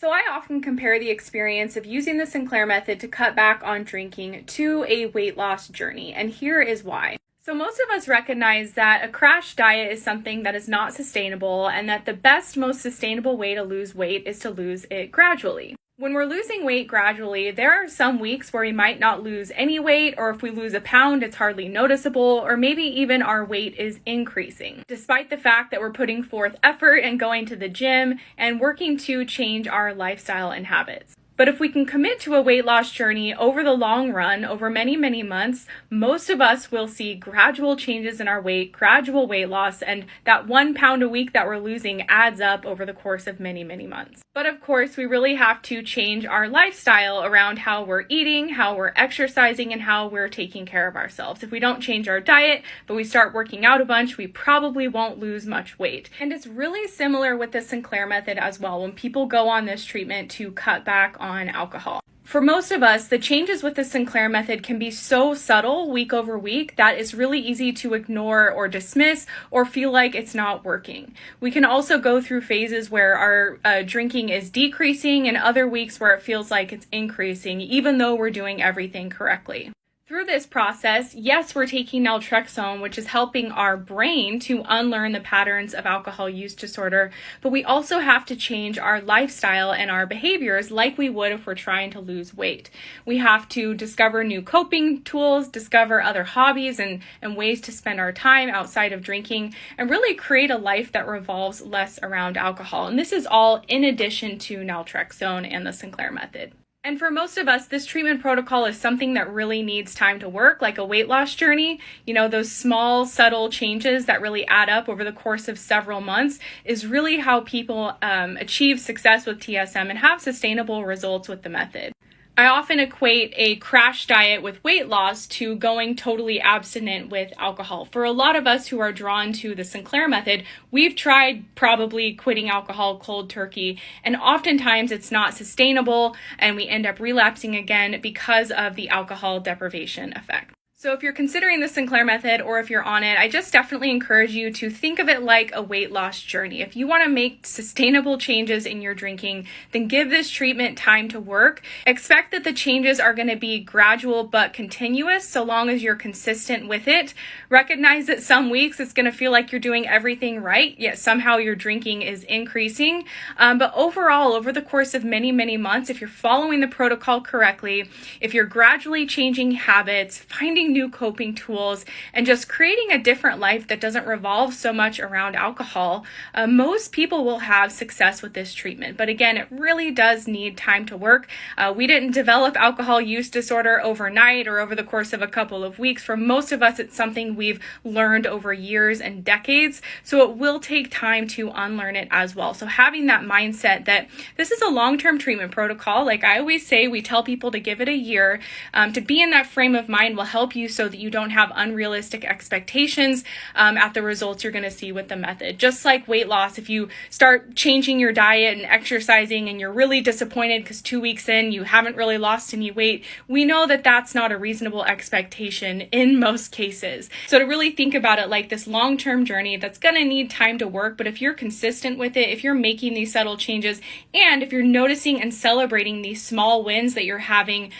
So I often compare the experience of using the Sinclair method to cut back on drinking to a weight loss journey, and here is why. So most of us recognize that a crash diet is something that is not sustainable and that the best, most sustainable way to lose weight is to lose it gradually. When we're losing weight gradually, there are some weeks where we might not lose any weight, or if we lose a pound, it's hardly noticeable, or maybe even our weight is increasing, despite the fact that we're putting forth effort and going to the gym and working to change our lifestyle and habits. But if we can commit to a weight loss journey over the long run, over many, many months, most of us will see gradual changes in our weight, gradual weight loss, and that 1 pound a week that we're losing adds up over the course of many, many months. But of course, we really have to change our lifestyle around how we're eating, how we're exercising, and how we're taking care of ourselves. If we don't change our diet, but we start working out a bunch, we probably won't lose much weight. And it's really similar with the Sinclair method as well when people go on this treatment to cut back on alcohol. For most of us, the changes with the Sinclair method can be so subtle week over week that it's really easy to ignore or dismiss or feel like it's not working. We can also go through phases where our drinking is decreasing and other weeks where it feels like it's increasing, even though we're doing everything correctly. Through this process, yes, we're taking naltrexone, which is helping our brain to unlearn the patterns of alcohol use disorder, but we also have to change our lifestyle and our behaviors like we would if we're trying to lose weight. We have to discover new coping tools, discover other hobbies and ways to spend our time outside of drinking, and really create a life that revolves less around alcohol. And this is all in addition to naltrexone and the Sinclair method. And for most of us, this treatment protocol is something that really needs time to work, like a weight loss journey. You know, those small, subtle changes that really add up over the course of several months is really how people achieve success with TSM and have sustainable results with the method. I often equate a crash diet with weight loss to going totally abstinent with alcohol. For a lot of us who are drawn to the Sinclair method, we've tried probably quitting alcohol cold turkey, and oftentimes it's not sustainable and we end up relapsing again because of the alcohol deprivation effect. So if you're considering the Sinclair method or if you're on it, I just definitely encourage you to think of it like a weight loss journey. If you want to make sustainable changes in your drinking, then give this treatment time to work. Expect that the changes are going to be gradual but continuous so long as you're consistent with it. Recognize that some weeks it's going to feel like you're doing everything right, yet somehow your drinking is increasing. But overall, over the course of many, many months, if you're following the protocol correctly, if you're gradually changing habits, finding new coping tools, and just creating a different life that doesn't revolve so much around alcohol, most people will have success with this treatment. But again, it really does need time to work. We didn't develop alcohol use disorder overnight or over the course of a couple of weeks. For most of us, it's something we've learned over years and decades. So it will take time to unlearn it as well. So having that mindset that this is a long-term treatment protocol, like I always say, we tell people to give it a year. To be in that frame of mind will help you so that you don't have unrealistic expectations at the results you're going to see with the method. Just like weight loss, if you start changing your diet and exercising and you're really disappointed because 2 weeks in you haven't really lost any weight, we know that that's not a reasonable expectation in most cases. So to really think about it like this long-term journey that's going to need time to work, but if you're consistent with it, if you're making these subtle changes, and if you're noticing and celebrating these small wins that you're having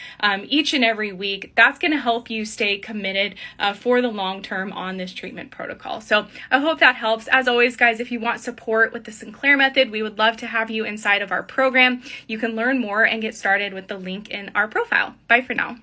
each and every week, that's going to help you stay committed for the long term on this treatment protocol. So I hope that helps. As always, guys, if you want support with the Sinclair method, we would love to have you inside of our program. You can learn more and get started with the link in our profile. Bye for now.